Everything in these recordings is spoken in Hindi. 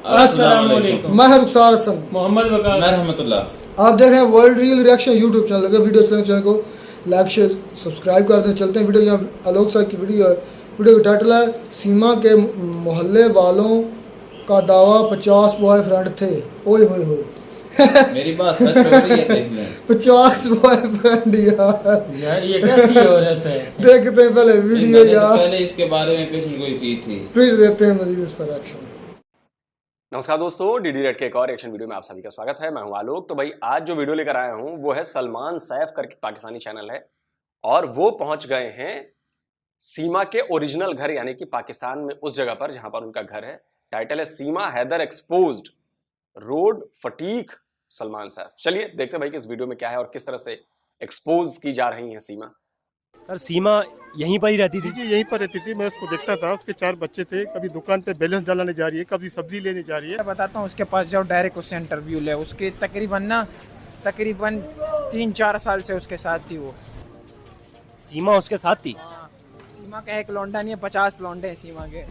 अस्सलाम वालेकुम। मैं रुखसार हसन, मोहम्मद वकार, मैं रहमतुल्लाह। आप देख रहे हैं world real reaction YouTube channel. अगर वीडियो चैनल को लाइक शेयर सब्सक्राइब कर दें। चलते हैं वीडियो। यहाँ आलोक साहब की वीडियो है। वीडियो का टाइटल है सीमा के मोहल्ले वालों का दावा 50 बॉयफ्रेंड थे। ओए होए होए मेरी बात सच हो रही है, देख लें। 50 बॉयफ्रेंड यार ये कैसी औरत है। देखते हैं पहले वीडियो मैंने तो यार, पहले इसके बारे में पेश गोई की थी। फिर देते हैं मजीद इस पर एक्शन। नमस्कार दोस्तों, डीडी रेड के एक और एक्शन वीडियो में आप सभी का स्वागत है। मैं हूं आलोक। तो भाई आज जो वीडियो लेकर आया हूं वो है सलमान सैफ करके पाकिस्तानी चैनल है और वो पहुंच गए हैं सीमा के ओरिजिनल घर यानी कि पाकिस्तान में उस जगह पर जहां पर उनका घर है। टाइटल है सीमा हैदर एक्सपोज्ड रोड फटीक सलमान सैफ। चलिए देखते हैं भाई कि इस वीडियो में क्या है और किस तरह से एक्सपोज की जा रही है सीमा। सर सीमा यहीं पर ही रहती थी? जी यहीं पर रहती थी। मैं उसको देखता था। उसके 4 बच्चे थे। कभी दुकान पे बैलेंस डालने जा रही है, कभी सब्जी लेने जा रही है। मैं बताता हूँ, उसके पास जाओ, डायरेक्ट उससे इंटरव्यू ले। उसके तकरीबन 3-4 साल से उसके साथ थी वो। सीमा उसके साथ थी? सीमा का एक लौंडा नहीं है, 50 लौंडे हैं सीमा के।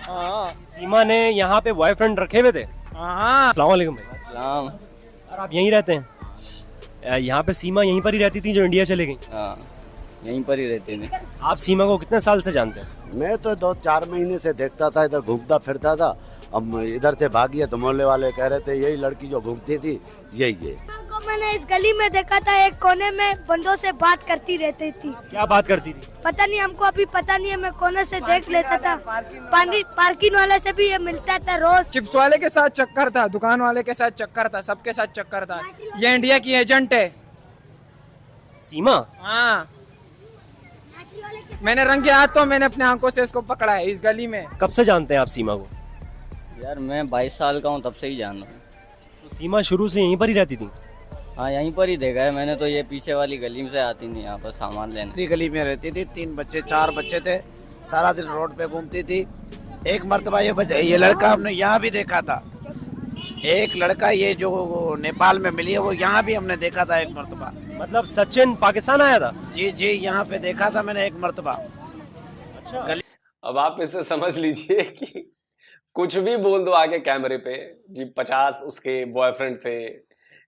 हाँ सीमा ने यहाँ पे बॉयफ्रेंड रखे हुए थे? हाँ। अस्सलाम वालेकुम भाई। सलाम। और आप यहीं रहते हैं? यहाँ पे सीमा यहीं पर ही रहती थी जो इंडिया चले गई? हाँ, यहीं पर ही रहते थे। आप सीमा को कितने साल से जानते हैं? मैं तो 2-4 महीने से देखता था, इधर घूमता फिरता था। अब इधर से भागी है तो मोहल्ले वाले कह रहे थे यही लड़की जो घूमती थी यही है। मैंने इस गली में देखा था, एक कोने में बंदों से बात करती रहती थी। क्या बात करती थी? पता नहीं, हमको अभी पता नहीं है। मैं कोने से देख लेता था। पार्किंग वाले से भी ये मिलता था रोज। चिप्स वाले के साथ चक्कर था, दुकान वाले के साथ चक्कर था, सबके साथ चक्कर था। ये इंडिया की एजेंट है सीमा? हाँ, मैंने रंगे हाथों मैंने अपने आंखों से इसको पकड़ा है इस गली में। कब से जानते हैं आप सीमा को? यार मैं 22 साल का हूँ, तब से ही जान रहा हूँ। तो सीमा शुरू से यहीं पर ही रहती थी? हाँ, यहीं पर ही देखा है मैंने तो। ये पीछे वाली गली से आती थी यहाँ पर सामान लेने। गली में रहती थी। 4 बच्चे थे। सारा दिन रोड पे घूमती थी। एक मर्तबा ये लड़का हमने यहाँ भी देखा था। एक लड़का ये जो नेपाल में मिली है वो यहाँ भी हमने देखा था एक मर्तबा। मतलब सचिन पाकिस्तान आया था? जी यहाँ पे देखा था मैंने एक मर्तबा। अच्छा। अब आप इससे समझ लीजिए कि कुछ भी बोल दो आगे कैमरे पे जी। 50 उसके बॉयफ्रेंड थे,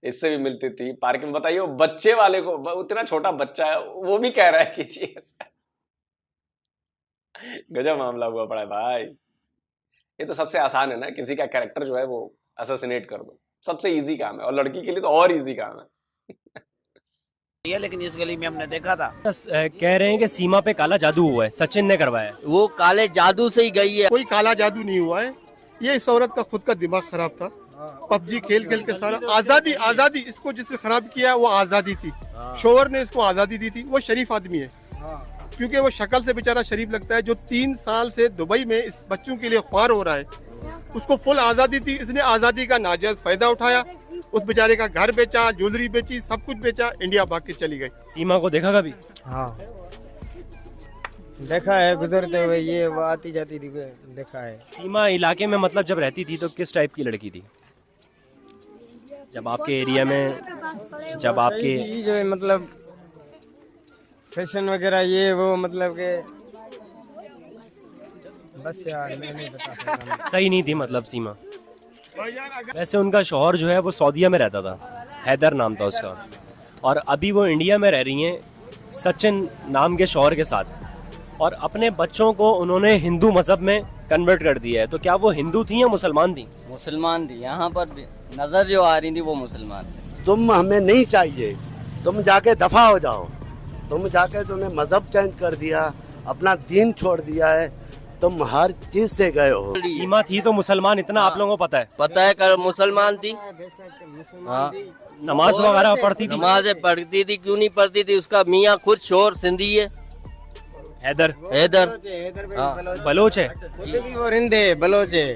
इससे भी मिलती थी पार्क में। बताइए वो बच्चे वाले को, उतना छोटा बच्चा है वो भी कह रहा है कि जी ऐसा। गजब मामला हुआ पड़ा है भाई। ये तो सबसे आसान है ना, किसी का कैरेक्टर जो है वो असैसिनेट कर दो। सबसे इजी काम है और लड़की के लिए तो और इजी काम है। लेकिन इस गली में हमने देखा था। कह रहे हैं कि सीमा पे काला जादू हुआ है, सचिन ने करवाया। वो काले जादू से ही गई है। कोई काला जादू नहीं हुआ है। ये इस औरत का खुद का दिमाग खराब था। पबजी खेल के सारा आजादी इसको जिसने खराब किया वो आजादी थी। शोहर ने इसको आजादी दी थी। वो शरीफ आदमी है क्योंकि वो शक्ल से बेचारा शरीफ लगता है। जो 3 साल से दुबई में इस बच्चों के लिए ख्वार हो रहा है, उसको फुल आजादी थी। इसने आजादी का नाजायज फायदा उठाया। उस बेचारे का घर बेचा, ज्वेलरी बेची, सब कुछ बेचा, इंडिया भाग के चली गई। सीमा को देखा कभी? हाँ देखा है, गुजरते हुए ये वो आती जाती थी, देखा है। सीमा इलाके में मतलब जब रहती थी तो किस टाइप की लड़की थी? जब आपके एरिया में, जब आपके जो मतलब फैशन वगैरह ये वो, मतलब के बस यार मैं नहीं बता सकता। सही नहीं थी मतलब सीमा। वैसे उनका शौहर जो है वो सऊदीया में रहता था, हैदर नाम था उसका, और अभी वो इंडिया में रह रही हैं सचिन नाम के शौहर के साथ। और अपने बच्चों को उन्होंने हिंदू मजहब में कन्वर्ट कर दिया है। तो क्या वो हिंदू थी या मुसलमान थी? मुसलमान थी। यहाँ पर नजर जो आ रही थी वो मुसलमान थी। तुम हमें नहीं चाहिए, तुम जाके दफा हो जाओ। तुम जाके तुमने मजहब चेंज कर दिया, अपना दीन छोड़ दिया है, तुम हर चीज से गए हो। सीमा थी तो मुसलमान, इतना आप लोगों को पता है? पता है कर मुसलमान थी। हाँ, नमाज वगैरह पढ़ती थी? नमाजें पढ़ती थी। क्यों नहीं पढ़ती थी? उसका मियाँ खुद शोर सिंधी है, हैदर। हाँ। बलोच है? वो रिंदे बलोच है।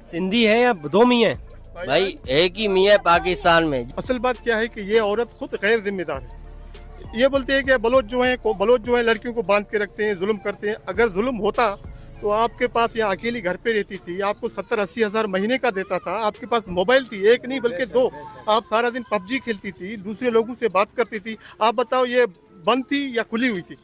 सिंधी है या 2 मियाँ है? भाई एक ही मियाँ पाकिस्तान में। असल बात क्या है कि ये औरत खुद गैर जिम्मेदार है। ये बोलते हैं कि बलोच जो है लड़कियों को बांध के रखते हैं, जुल्म करते हैं। अगर जुल्म होता तो आपके पास यहाँ अकेली घर पे रहती थी, आपको 70-80 हज़ार महीने का देता था। आपके पास मोबाइल थी, एक नहीं बल्कि 2। आप सारा दिन पबजी खेलती थी, दूसरे लोगों से बात करती थी। आप बताओ ये बंद थी या खुली हुई थी?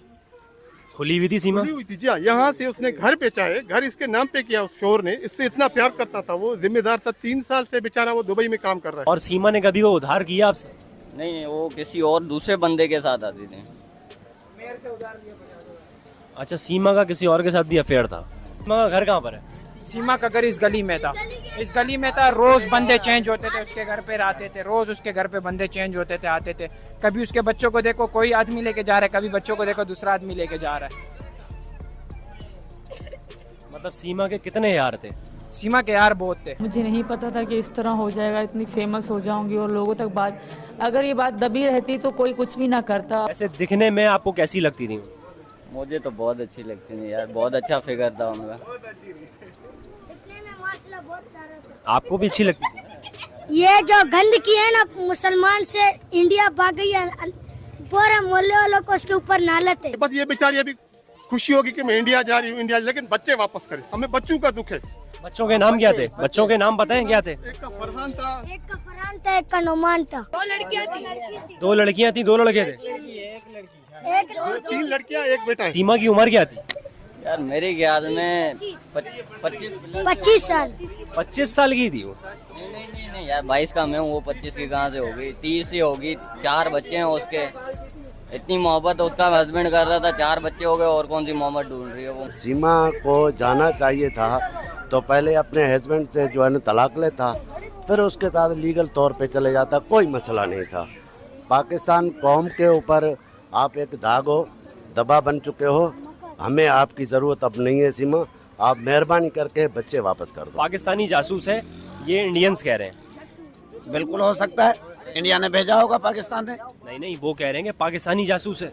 खुली हुई थी सीमा? खुली हुई थी जी हाँ। यहाँ से उसने घर बेचा है, घर इसके नाम पे किया उस शोहर ने। इससे इतना प्यार करता था, वो जिम्मेदार था। 3 साल से बेचारा वो दुबई में काम कर रहा है। और सीमा ने कभी वो उधार किया आपसे? नहीं, वो किसी और दूसरे बंदे के साथ आती थी। अच्छा, सीमा का किसी और के साथ भी अफेयर था। सीमा का घर कहाँ पर है? सीमा का घर इस गली में था। इस गली में था। रोज बंदे चेंज होते थे, उसके घर पे आते थे। रोज उसके घर पे बंदे चेंज होते थे, आते थे। कभी उसके बच्चों को देखो कोई आदमी लेके जा रहा है, कभी बच्चों को देखो दूसरा आदमी लेके जा रहा है। मतलब सीमा के कितने यार थे? सीमा के यार बहुत थे। मुझे नहीं पता था कि इस तरह हो जाएगा, इतनी फेमस हो जाऊंगी और लोगों तक बात, अगर ये बात दबी रहती तो कोई कुछ भी ना करता। ऐसे दिखने में आपको कैसी लगती थी? मुझे तो बहुत अच्छी लगती थी यार, बहुत अच्छा फिगर था उनका। आपको भी अच्छी लगती थी? ये जो गंदगी है ना, मुसलमान से इंडिया भाग गई है, पूरे मोहल्ले वालों को उसके ऊपर नालत है। बस ये बेचारी अभी खुशी होगी कि मैं इंडिया जा रही हूँ, इंडिया, लेकिन बच्चे वापस करें। हमें बच्चों का दुख है। बच्चों के नाम क्या थे? बच्चों के नाम बताएं क्या थे? एक का फरहान था, एक का फरहान था, एक का नोमान था। 2 लड़कियाँ थी। 2 लड़कियां थी, 2 लड़के थे? 3 लड़कियां, 1 बेटा है। सीमा की उम्र क्या थी? यार मेरे ख्याल में 25 साल। 25 साल की थी वो? नहीं यार, 22 का मैं हूँ, वो 25 की कहाँ से होगी? 30 ही होगी। 4 बच्चे हैं उसके। इतनी मोहब्बत उसका हस्बैंड कर रहा था, 4 बच्चे हो गए, और कौन सी मोहब्बत ढूंढ रही है वो? सीमा को जाना चाहिए था तो पहले अपने हस्बैंड से जो है ना तलाक लेता, फिर उसके साथ लीगल तौर पे चले जाता, कोई मसला नहीं था। पाकिस्तान कौम के ऊपर आप एक दाग हो, दबा बन चुके हो। हमें आपकी ज़रूरत अब नहीं है सीमा, आप मेहरबानी करके बच्चे वापस कर दो। पाकिस्तानी जासूस है ये इंडियंस कह रहे हैं। बिल्कुल हो सकता है, इंडिया ने भेजा होगा पाकिस्तान ने। नहीं, वो कह रहे हैं कि पाकिस्तानी जासूस है।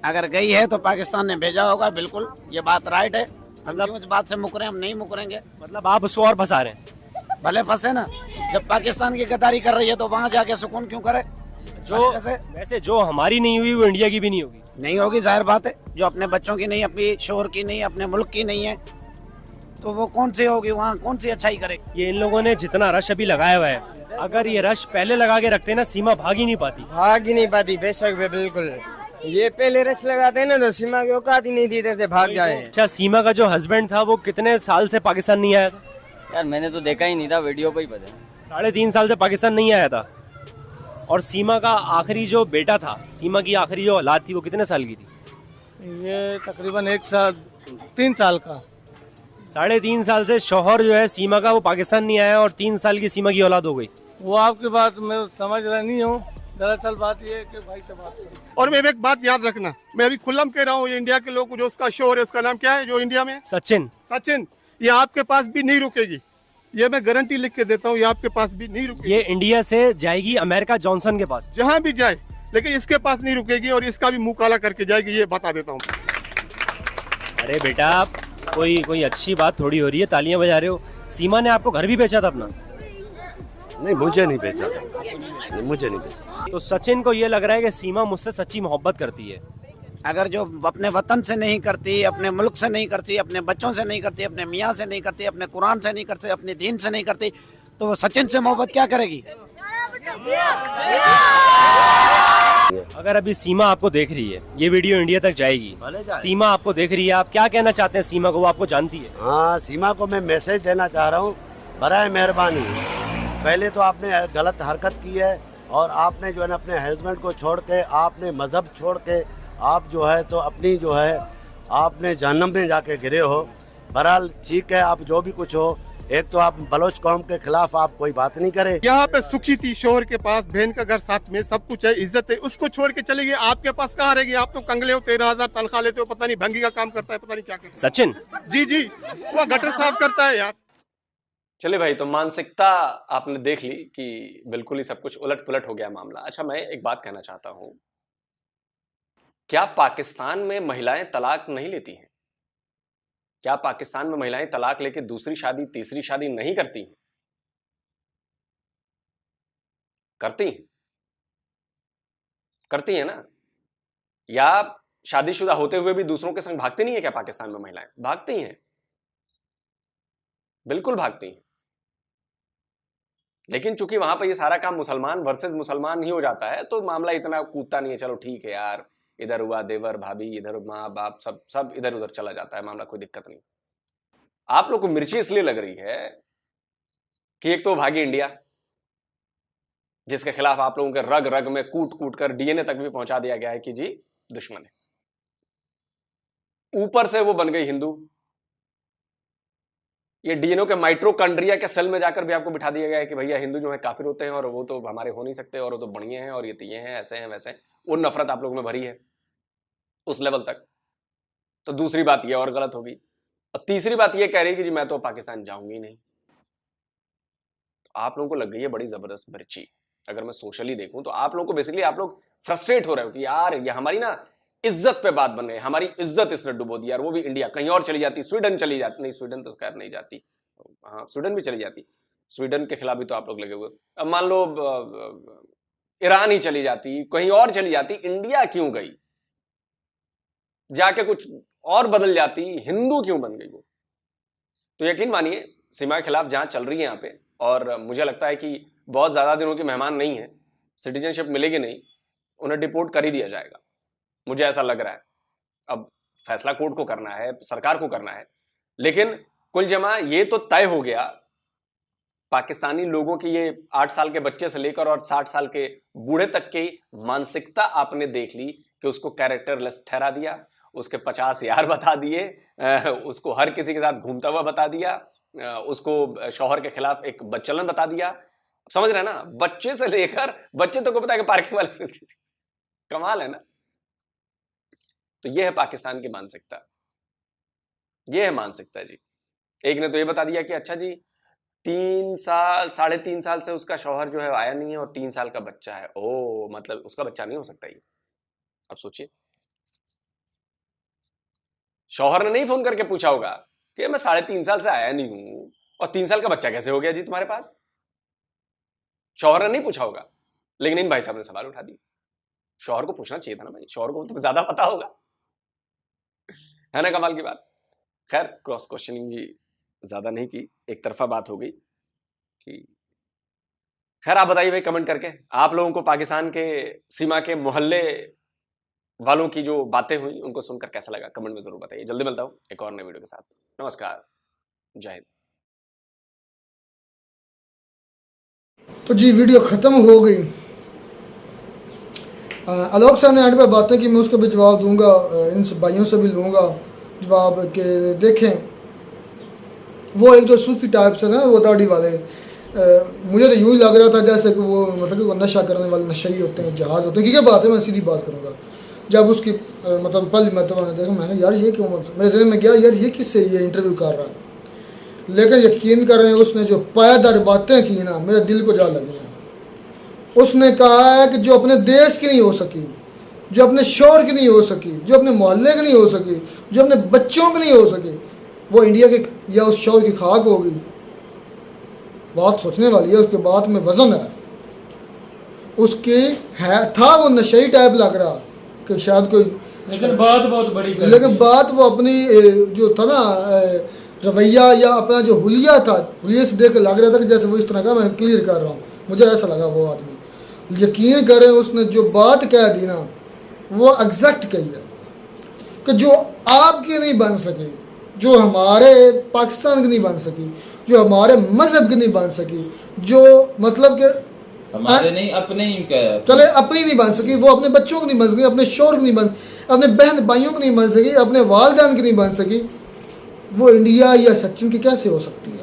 अगर गई है तो पाकिस्तान ने भेजा होगा, बिल्कुल ये बात राइट है। मतलब इस बात से मुकरे हम नहीं मुकरेंगे। मतलब आप उसको और फंसा रहे हैं? भले फंसे ना, जब पाकिस्तान की गद्दारी कर रही है तो वहाँ जाके सुकून क्यों करे? जो वैसे जो हमारी नहीं हुई वो इंडिया की भी नहीं होगी। नहीं होगी, जाहिर बात है। जो अपने बच्चों की नहीं, अपनी शोहर की नहीं, अपने मुल्क की नहीं है, तो वो कौन सी होगी? वहाँ कौन सी अच्छाई करेगी? ये इन लोगों ने जितना रश अभी लगाया हुआ है, अगर ये रश पहले लगा के रखते ना, सीमा भाग ही नहीं पाती। भाग ही नहीं पाती, बेशक बिल्कुल। ये पहले रश लगाते हैं ना तो सीमा की औकात ही नहीं थी थे भाग जाए। अच्छा, सीमा का जो हस्बैंड था वो कितने साल से पाकिस्तान नहीं आया था? यार मैंने तो देखा ही नहीं था, वीडियो पे ही पता। 3.5 साल से पाकिस्तान नहीं आया था। और सीमा का आखिरी जो बेटा था, सीमा की आखिरी जो औलाद थी, वो कितने साल की थी? ये तकरीबन 3 साल का। 3.5 साल से शौहर जो है सीमा का वो पाकिस्तान नहीं आया और 3 साल की सीमा की औलाद हो गई। वो आपकी बात मैं समझ रहा नहीं हूँ, दरअसल बात ये है कि भाई से बात करो। और मैं एक बात याद रखना, मैं अभी खुल्लम कह रहा हूँ, ये इंडिया के लोग को, जो उसका शोहर है उसका नाम क्या है जो इंडिया में? सचिन। ये आपके पास भी नहीं रुकेगी, ये मैं गारंटी लिख के देता हूँ, ये आपके पास भी नहीं रुकेगी। ये इंडिया से जाएगी अमेरिका जॉनसन के पास, जहाँ भी जाए, लेकिन इसके पास नहीं रुकेगी और इसका भी मुंह काला करके जाएगी, ये बता देता हूँ। अरे बेटा, कोई अच्छी बात थोड़ी हो रही है, तालियां बजा रहे हो। सीमा ने आपको घर भी बेचा था अपना? नहीं, मुझे नहीं बेचा था, मुझे नहीं बेचा। तो सचिन को ये लग रहा है कि सीमा मुझसे सच्ची मोहब्बत करती है। अगर जो अपने वतन से नहीं करती, अपने मुल्क से नहीं करती, अपने बच्चों से नहीं करती, अपने मियाँ से नहीं करती, अपने कुरान से नहीं करती, अपने दीन से नहीं करती, तो वो सचिन से मोहब्बत क्या करेगी? अगर अभी सीमा आपको देख रही है, ये वीडियो इंडिया तक जाएगी, सीमा आपको देख रही है, आप क्या कहना चाहते हैं सीमा को? वो आपको जानती है। हाँ, सीमा को मैं मैसेज देना चाह रहा हूँ, बराए मेहरबानी, पहले तो आपने गलत हरकत की है और आपने जो है ना अपने हस्बैंड को छोड़ के, आपने मज़हब छोड़ के, आप जो है तो अपनी जो है आपने जहन्नम में जाके गिरे हो। बहरहाल ठीक है, आप जो भी कुछ हो, एक तो आप बलोच कौम के खिलाफ आप कोई बात नहीं करें। यहाँ पे सुखी थी, शोहर के पास, बहन का घर साथ में, सब कुछ है, इज्जत है, उसको छोड़ के चली गई। आपके पास कहाँ रहेगी? आप तो कंगले हो, 13,000 तनख्वाह लेते हो, पता नहीं भंगी का काम करता है, पता नहीं क्या करता है। सचिन जी, वो गटर साफ करता है यार। चले भाई, तो मानसिकता आपने देख ली कि बिल्कुल ही सब कुछ उलट पुलट हो गया मामला। अच्छा, मैं एक बात कहना चाहता हूं, क्या पाकिस्तान में महिलाएं तलाक नहीं लेती हैं? क्या पाकिस्तान में महिलाएं तलाक लेके दूसरी शादी, तीसरी शादी नहीं करती? करती है ना? या शादीशुदा होते हुए भी दूसरों के संग भागती नहीं है क्या पाकिस्तान में महिलाएं? भागती हैं, बिल्कुल भागती हैं। लेकिन चूंकि वहां पर ये सारा काम मुसलमान वर्सेस मुसलमान ही हो जाता है, तो मामला इतना कूदता नहीं है। चलो ठीक है यार, इधर हुआ देवर भाभी, इधर माँ बाप, सब इधर उधर चला जाता है मामला, कोई दिक्कत नहीं। आप लोग को मिर्ची इसलिए लग रही है कि एक तो भागी इंडिया, जिसके खिलाफ आप लोगों के रग रग में कूट कूट कर डीएनए तक भी पहुंचा दिया गया है कि जी दुश्मन है। ऊपर से वो बन गई हिंदू, ये डीएनए के माइट्रोकॉन्ड्रिया के सेल में जाकर भी आपको बिठा दिया गया है कि भैया हिंदू जो है काफिर होते हैं और वो तो हमारे हो नहीं सकते, और वो तो बढ़िया हैं, और ये हैं, ऐसे हैं वैसे हैं। वो नफरत आप लोगों में भरी है उस लेवल तक। तो दूसरी बात ये और गलत होगी। और तीसरी बात ये कह रही है कि जी मैं तो पाकिस्तान जाऊंगी नहीं। तो आप लोगों को लग गई है बड़ी जबरदस्त मिर्ची। अगर मैं सोशली देखूं तो आप लोगों को बेसिकली आप लोग फ्रस्ट्रेट हो रहे हो कि यार ये हमारी ना इज्जत पे बात बन गई, हमारी इज्जत इसने डुबो दी यार। वो भी इंडिया, कहीं और चली जाती, स्वीडन चली जाती, नहीं स्वीडन तो खैर नहीं जाती, हाँ स्वीडन भी चली जाती, स्वीडन के खिलाफ भी तो आप लोग लगे हुए। अब मान लो ईरान ही चली जाती, कहीं और चली जाती, इंडिया क्यों गई? जाके कुछ और बदल जाती, हिंदू क्यों बन गई वो? तो यकीन मानिए सीमा के खिलाफ जांच चल रही है यहाँ पे, और मुझे लगता है कि बहुत ज्यादा दिनों की मेहमान नहीं है, सिटीजनशिप मिलेगी नहीं, उन्हें डिपोर्ट कर ही दिया जाएगा, मुझे ऐसा लग रहा है। अब फैसला कोर्ट को करना है, सरकार को करना है, लेकिन कुल जमा ये तो तय हो गया, पाकिस्तानी लोगों की ये 8 साल के बच्चे से लेकर और 60 साल के बूढ़े तक की मानसिकता आपने देख ली कि उसको कैरेक्टरलेस ठहरा दिया, उसके 50 यार बता दिए, उसको हर किसी के साथ घूमता हुआ बता दिया, उसको शौहर के खिलाफ एक बच्चलन बता दिया। समझ रहे हैं ना? बच्चे से लेकर बच्चे तो को पता है कि पार्किंग वाले से मिलती थी। कमाल है ना? तो ये है पाकिस्तान की मानसिकता, ये है मानसिकता जी। एक ने तो ये बता दिया कि अच्छा जी 3 साल 3.5 साल से उसका शौहर जो है आया नहीं है और 3 साल का बच्चा है। ओ मतलब उसका बच्चा नहीं हो सकता ये। अब सोचिए, शौहर ने नहीं फोन करके पूछा होगा कि मैं 3.5 साल से आया नहीं हूं और 3 साल का बच्चा कैसे हो गया जी तुम्हारे पास? शौहर ने नहीं पूछा होगा, लेकिन इन भाई साहब ने सवाल उठा दिया। शौहर को पूछना चाहिए था ना भाई, शौहर को तो ज्यादा पता होगा, है ना? कमाल की बात। खैर क्रॉस क्वेश्चनिंग भी ज्यादा नहीं की, एक तरफा बात हो गई कि खैर आप बताइए भाई कमेंट करके, आप लोगों को पाकिस्तान के सीमा के मोहल्ले वालों की जो बातें हुई उनको सुनकर कैसा लगा, कमेंट में जरूर बताइए। जल्दी मिलता हूं एक और नए वीडियो के साथ। नमस्कार, जय हिंद। तो जी वीडियो ख़त्म हो गई। आलोक साहब ने एंड पे बातें की, मैं उसका भी जवाब दूंगा, इन भाइयों से भी लूँगा जवाब के। देखें वो एक जो सूफी टाइप से ना वो दाढ़ी वाले, मुझे तो यूँ ही लग रहा था जैसे कि वो मतलब कि वो नशा करने वाले नशई होते हैं, जहाज़ होते हैं। क्या बात है, मैं सीधी बात करूँगा। जब उसकी मतलब पहली मरतबा मैंने देखा, मैंने यार ये क्यों, मेरे जहन में गया यार ये किससे ये इंटरव्यू कर रहा है, लेकिन यकीन कर रहे हैं उसने जो पायदार बातें की ना मेरे दिल को जा लगी हैं। उसने कहा है कि जो अपने देश की नहीं हो सकी, जो अपने शौहर की नहीं हो सकी, जो अपने मोहल्ले की नहीं हो सकी, जो अपने बच्चों की नहीं हो सकी, वो इंडिया के या उस शौहर की खाक होगी। बात सोचने वाली है, उसके बात में वजन है। उसकी है था वो नशई टाइप लग रहा कि शायद कोई, लेकिन बात बहुत बड़ी, लेकिन बात वो अपनी जो था ना रवैया या अपना जो हुलिया था, हुलिये से देख के लग रहा था कि जैसे वो इस तरह का, मैं क्लियर कर रहा हूँ, मुझे ऐसा लगा। वो आदमी यकीन करें उसने जो बात कह दी ना वो एग्जैक्ट कही है कि जो आपकी नहीं बन सकी, जो हमारे पाकिस्तान की नहीं बन सकी, जो हमारे मज़हब की नहीं बन सकी, जो मतलब कि हमारे नहीं अपने ही चले अपनी नहीं बन सकी, वो अपने बच्चों की नहीं बन सकी, अपने शौहर की नहीं बन, अपने बहन भाइयों की नहीं बन सकी, अपने वालिदैन की नहीं बन सकी, वो इंडिया या सचिन की कैसे हो सकती है?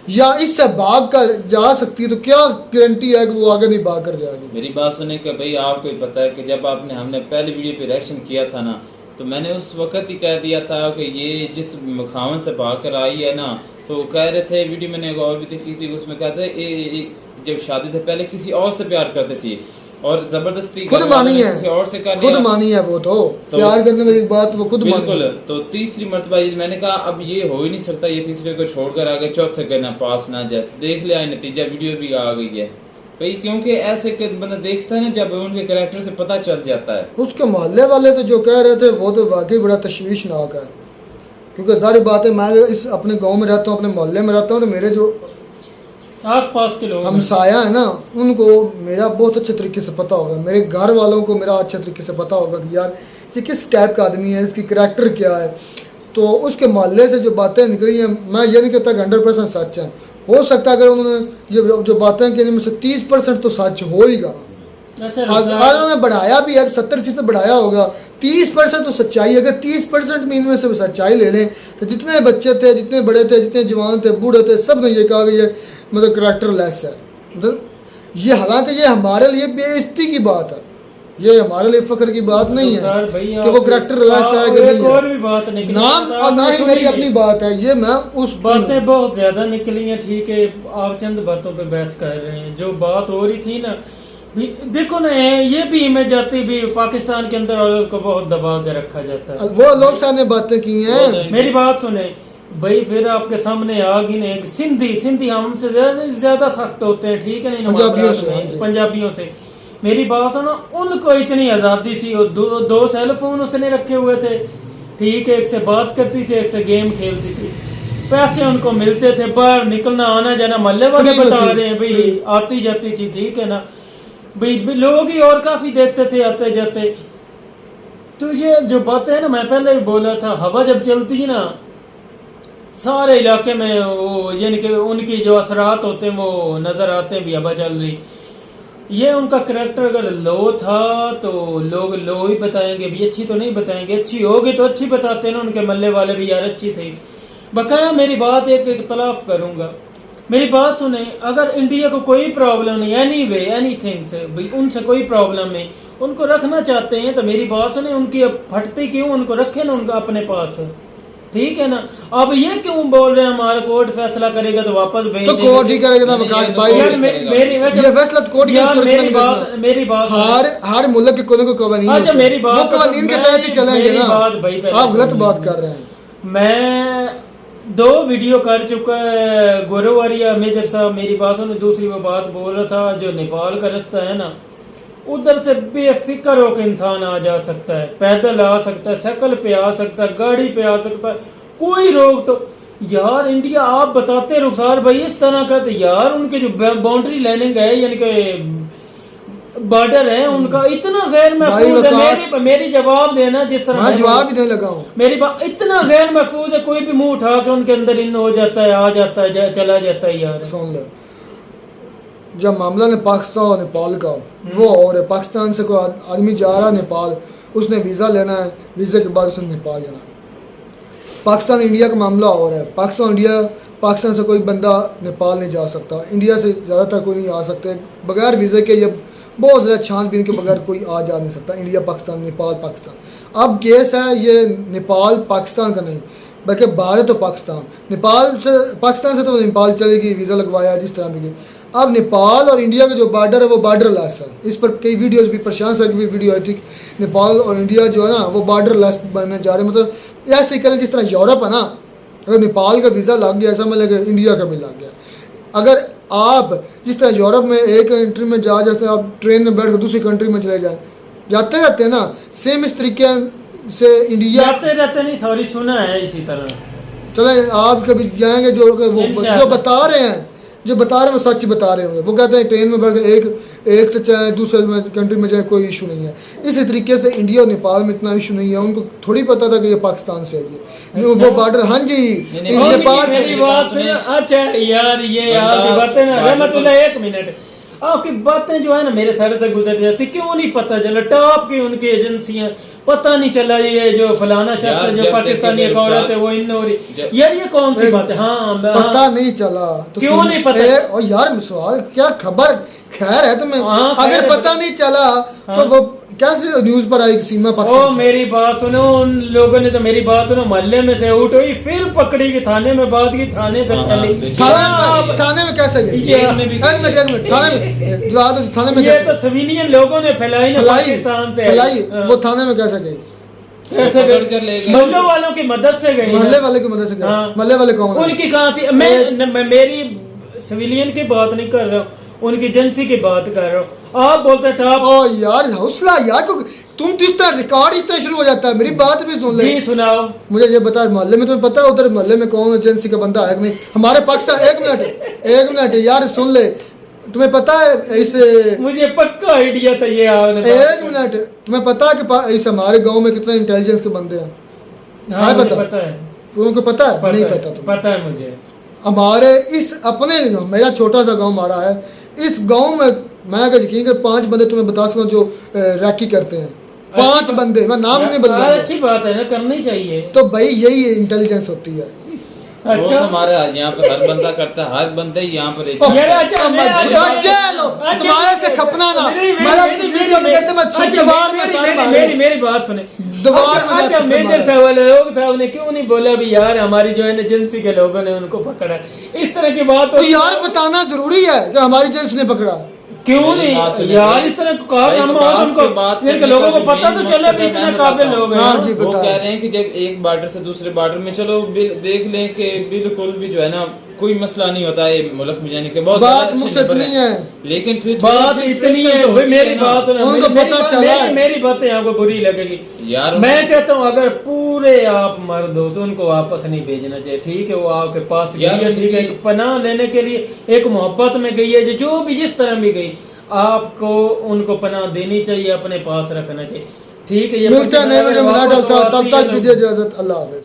या इससे भाग कर जा सकती है तो क्या गारंटी है कि वो आगे नहीं भाग कर जाएगी? मेरी बात सुने कि भाई आपको ही पता है कि जब हमने पहले वीडियो पे रिएक्शन किया था ना, तो मैंने उस वक्त ही कह दिया था कि ये जिस मुखावन से भाग कर आई है ना, तो कह रहे थे, वीडियो मैंने एक और भी देखी थी, उसमें कहते जब शादी से पहले किसी और से प्यार करते थी और जबरदस्ती खुद मानी है, किसी और से कर खुद मानी है वो तो प्यार करने वाली बात वो खुद बिल्कुल। तो तीसरी मरतबा मैंने कहा अब ये हो ही नहीं सकता, ये तीसरे को छोड़कर आगे चौथे के ना पास ना जाए। तो देख लिया नतीजा, वीडियो भी आ गई है भाई, क्योंकि ऐसे बंदा देखता है ना जब उनके कैरेक्टर से पता चल जाता है। उसके मोहल्ले वाले तो जो कह रहे थे वो तो वाकई बड़ा तशवीशनाक है, क्योंकि सारी बातें मैं इस अपने गाँव में रहता हूँ, अपने मोहल्ले में रहता हूँ, तो मेरे जो आस-पास के लोग हमसाया है ना, उनको मेरा बहुत अच्छे तरीके से पता होगा, मेरे घर वालों को मेरा अच्छे तरीके से पता होगा कि यार ये किस टाइप का आदमी है, इसकी करैक्टर क्या है। तो उसके मोहल्ले से जो बातें निकली हैं, मैं ये नहीं कहता कि 100% सच है, हो सकता है अगर उन्होंने ये जो बातें की इनमें से 30% तो सच होगा। अच्छा, आज उन्होंने बढ़ाया भी है, 70% बढ़ाया होगा, 30% तो सच्चाई है। अगर 30% में इनमें से सच्चाई ले लें तो जितने बच्चे थे, जितने बड़े थे, जितने जवान थे, बूढ़े थे, सब ने ये कहा कि ये मतलब करैक्टर लेस है। मतलब ये हालांकि ये हमारे लिए बेइज्जती की बात है, ये हमारे लिए फख्र की बात नहीं है कि वो करैक्टर लेस है कि नहीं और भी बात निकली नाम और ना ही मेरी अपनी बात है, ये मैं उस बातें बहुत ज्यादा निकली हैं। ठीक है, आप चंद बातों पे बहस कर रहे हैं। जो बात हो रही थी ना, देखो ना, ये भी इमेज जाती भी पाकिस्तान के अंदर औरत को बहुत दबा के रखा जाता है। वो लोग सामने बातें की हैं। मेरी बात सुने भाई, फिर आपके सामने आ गई ने सिंधी हमसे ज्यादा सख्त होते हैं, ठीक है नहीं, पंजाबियों से। मेरी बात सुनो, उनको इतनी आज़ादी सी, दो सेल फोन उसने रखे हुए थे, ठीक है, एक से बात करती थी, एक से गेम खेलती थी, पैसे उनको मिलते थे, बाहर निकलना आना जाना मोहल्ले वाले बता रहे हैं भाई आती जाती थी, ठीक है ना भाई, लोग ही और काफ़ी देखते थे आते जाते। तो ये जो बातें है ना, मैं पहले भी बोला था, हवा जब चलती है ना सारे इलाके में, वो यानी कि उनकी जो असरात होते हैं वो नज़र आते हैं भी हवा चल रही। ये उनका करैक्टर अगर लो था तो लोग लो ही बताएंगे भी, अच्छी तो नहीं बताएंगे, अच्छी होगी तो अच्छी बताते हैं ना, उनके मल्ले वाले भी यार अच्छी थी। बकाया मेरी बात एक इख्तलाफ करूँगा, मेरी बात सुने, अगर इंडिया को कोई प्रॉब्लम नहीं, एनी वे एनीथिंग से भाई उनसे कोई प्रॉब्लम नहीं, उनको रखना चाहते हैं तो मेरी बात सुने, उनकी फटती क्यों, उनको रखे ना उनका अपने पास, ठीक है ना। अब ये क्यों बोल रहे हैं हमारा कोर्ट फैसला करेगा तो वापस भेज तो कोर्ट ही करेगा ना विकास भाई, ये फैसला कोर्ट ही करेगा। मेरी बात हर मुल्क के कोने को कवानीन, अच्छा मेरी बात, वो कवानीन के तहत ही चलेंगे ना। आप गलत बात कर रहे हैं। मैं 2 वीडियो कर चुका है, गोरोवारिया मेजर साहब, मेरी बात सुनो, दूसरी वो बात बोल रहा था जो नेपाल का रास्ता है ना, उधर से बेफिक्र होकर इंसान आ जा सकता है, पैदल आ सकता है, साइकिल पे आ सकता है, गाड़ी पे आ सकता है, कोई रोक तो यार इंडिया आप बताते रुखसार भाई इस तरह का, तो यार उनके जो बाउंड्री लाइनिंग है यानी कि बॉर्डर है उनका इतना गैर महफूज है। मेरी जवाब देना जिस तरह मैं जवाब ही नहीं लगाऊं, मेरी बात इतना गैर महफूज है, कोई भी मुंह उठा के उनके अंदर इन हो जाता है, आ जाता है, चला जाता है। यार सुन लो, जब मामला ने पाकिस्तान और नेपाल का, वो और है, पाकिस्तान से कोई आदमी जा रहा है नेपाल, उसने वीज़ा लेना है, वीज़े के बाद उसने नेपाल जाना है। पाकिस्तान इंडिया का मामला और है, पाकिस्तान से कोई बंदा नेपाल नहीं जा सकता, इंडिया से ज़्यादातर कोई नहीं आ सकते बगैर वीज़े के, ये बहुत ज़्यादा छानबीन के बगैर कोई आ जा नहीं सकता, इंडिया पाकिस्तान, नेपाल पाकिस्तान। अब केस है ये नेपाल पाकिस्तान का नहीं, बल्कि भारत और पाकिस्तान, पाकिस्तान से तो नेपाल चलेगी, वीज़ा लगवाया जिस तरह भी। अब नेपाल और इंडिया का जो बॉर्डर है वो बॉर्डर लेस है, इस पर कई वीडियोस भी, प्रशांत सर की भी वीडियो है, ठीक, नेपाल और इंडिया जो है ना वो बॉर्डर लेस बनने जा रहे हैं। मतलब ऐसे कल जिस तरह यूरोप है ना, अगर नेपाल का वीज़ा लग गया ऐसा मतलब इंडिया का भी लग गया। अगर आप जिस तरह यूरोप में एक कंट्री में जा जाते हैं, आप ट्रेन में बैठ कर दूसरी कंट्री में चले जाते रहते हैं ना, सेम इस तरीके से इंडिया जाते रहते नहीं, सॉरी सुना है इसी तरह। चले आप कभी जाएंगे, जो बता रहे हैं वो सच बता रहे होंगे, वो कहते हैं ट्रेन में बैठ कर एक से चाहे दूसरे कंट्री में जाए कोई इशू नहीं है। इसी तरीके से इंडिया और नेपाल में इतना इशू नहीं है, उनको थोड़ी पता था कि ये पाकिस्तान से है ये वो बॉर्डर। हाँ जी, नेपाल से। अच्छा यार ये आपकी बातें ना रहमतुल्लाह, 1 मिनट, आपकी बातें जो है ना मेरे सर से गुजर जाती, क्यों नहीं पता चला, टॉप की उनकी एजेंसियां, पता नहीं चला ये जो फलाना शख्स है जो पाकिस्तानी एक औरत है वो इन हो रही, यार ये कौन सी बात है। हाँ पता नहीं चला तो क्यों नहीं पता, और यार सवाल क्या खबर, खैर है तुम्हें, अगर पता नहीं चला तो वो कैसे न्यूज पर आई सीमा पाकिस्तान। ओ मेरी बात सुनो, उन लोगों ने तो मेरी बात सुनो, मोहल्ले में से उठ हुई, फिर पकड़ी कि थाने में बात की, थाने से थाने में कैसे गई, थाने में ये तो सिविलियन लोगों ने फैलाई ना पाकिस्तान से फैलाई, वो थाने में कैसे गई, मोहल्ले वालों की मदद से गई, मोहल्ले वाले की मदद से गई। मोहल्ले वाले कौन, उनकी कहाँ थी, मैं मेरी सिविलियन की बात नहीं कर रहा हूँ, उनकी एजेंसी की बात कर रहा हूँ। आप बोलते टॉप, ओ यार हौसला यार, तुम तो इस तरह रिकॉर्ड इस तरह शुरू हो जाता है। मेरी बात भी सुन ले। जी सुनाओ। मुझे ये बता, मोहल्ले में तुम्हें पता है उधर मोहल्ले में कौन एजेंसी का बंदा है कि नहीं? हमारे पाकिस्तान, एक मिनट यार सुन ले, तुम्हें पता है इस, मुझे पक्का आइडिया था ये आपने। एक मिनट, तुम्हें पता है कि इस हमारे गांव में कितने इंटेलिजेंस के बंदे हैं? हाँ, पता है। तुमको पता है? नहीं पता? तो पता है मुझे। हमारे इस अपने, मेरा छोटा सा गांव हमारा है, इस गांव में मैं अगर यकीन कर 5 बंदे तुम्हें बता सकूं जो रैकी करते हैं। 5 बंदे, मैं नाम नहीं बदलूंगा। अच्छी बात है ना, करनी चाहिए। तो भाई यही इंटेलिजेंस होती है। अच्छा, हमारे यहाँ पर हर बंदा करता है, हर बंदे यहाँ पर तुम्हारे से खपना ना, मेरी बात सुने। अच्छा, मेजर साहब ने क्यों नहीं बोला भी यार हमारी जो है एजेंसी के लोगों ने उनको पकड़ा? इस तरह की बात तो यार बताना जरूरी है कि हमारी एजेंसी ने पकड़ा। क्यों नहीं यार, इस तरह लोगों को पता तो चले भी इतने काबिल लोग हैं। वो कह रहे हैं कि जब एक बॉर्डर से दूसरे बॉर्डर में चलो देख लें कि बिल्कुल भी जो है ना कोई मसला नहीं होता है मुल्क में जाने के। बहुत बात मुझसे नहीं है, लेकिन फिर बात इतनी है, मेरी बात उनको पता चला, मेरी बातें आपको बुरी लगेगी यार। मैं कहता हूँ अगर पूरे आप मर्द हो तो उनको वापस नहीं भेजना चाहिए, ठीक है? वो आपके पास गई है, ठीक है, पनाह लेने के लिए एक मोहब्बत में गई है, जो भी जिस तरह भी गई, आपको उनको पनाह देनी चाहिए, अपने पास रखना चाहिए, ठीक है? ये मिलते हैं नए वीडियो में, तब तक दीजिए इजाजत, अल्लाह हाफिज़।